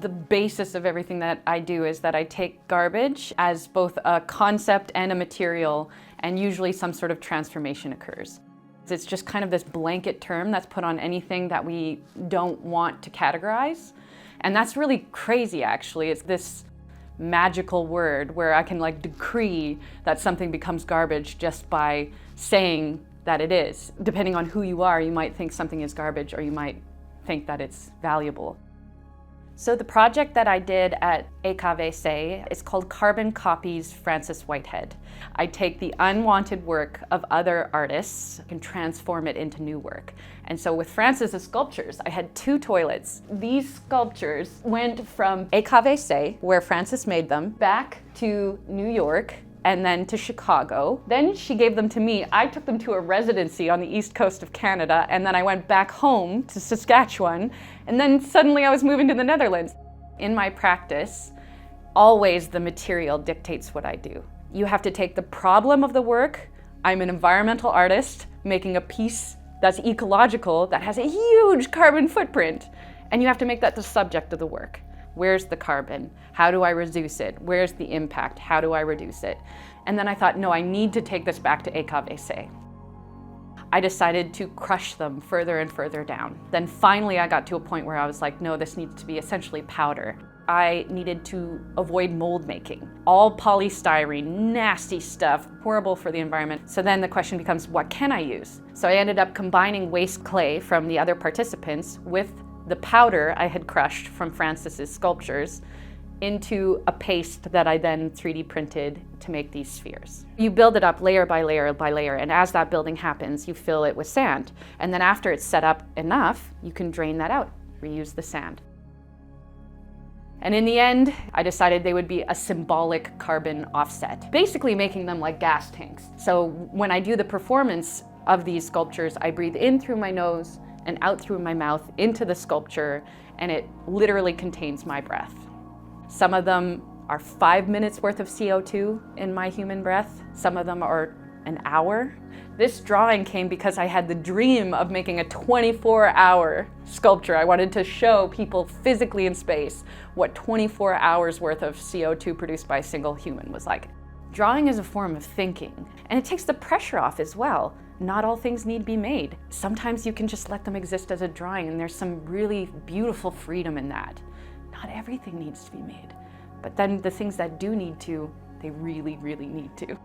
The basis of everything that I do is that I take garbage as both a concept and a material, and usually some sort of transformation occurs. It's just kind of this blanket term that's put on anything that we don't want to categorize. And that's really crazy, actually. It's this magical word where I can like decree that something becomes garbage just by saying that it is. Depending on who you are, you might think something is garbage or you might think that it's valuable. So the project that I did at KVC is called Carbon Copies Frances Whitehead. I take the unwanted work of other artists and transform it into new work. And so with Frances's sculptures, I had 2 toilets. These sculptures went from KVC, where Frances made them, back to New York, and then to Chicago. Then she gave them to me. I took them to a residency on the east coast of Canada, and then I went back home to Saskatchewan, and then suddenly I was moving to the Netherlands. In my practice, always the material dictates what I do. You have to take the problem of the work. I'm an environmental artist making a piece that's ecological, that has a huge carbon footprint, and you have to make that the subject of the work. Where's the carbon? How do I reduce it? Where's the impact? How do I reduce it? And then I thought, no, I need to take this back to KVC. I decided to crush them further and further down. Then finally I got to a point where I was like, no, this needs to be essentially powder. I needed to avoid mold making. All polystyrene, nasty stuff, horrible for the environment. So then the question becomes, what can I use? So I ended up combining waste clay from the other participants with the powder I had crushed from Frances's sculptures into a paste that I then 3D printed to make these spheres. You build it up layer by layer by layer, and as that building happens, you fill it with sand. And then after it's set up enough, you can drain that out, reuse the sand. And in the end, I decided they would be a symbolic carbon offset, basically making them like gas tanks. So when I do the performance of these sculptures, I breathe in through my nose and out through my mouth into the sculpture, and it literally contains my breath. Some of them are 5 minutes worth of CO2 in my human breath. Some of them are an hour. This drawing came because I had the dream of making a 24-hour sculpture. I wanted to show people physically in space what 24 hours worth of CO2 produced by a single human was like. Drawing is a form of thinking, and it takes the pressure off as well. Not all things need to be made. Sometimes you can just let them exist as a drawing, and there's some really beautiful freedom in that. Not everything needs to be made, but then the things that do need to, they really, really need to.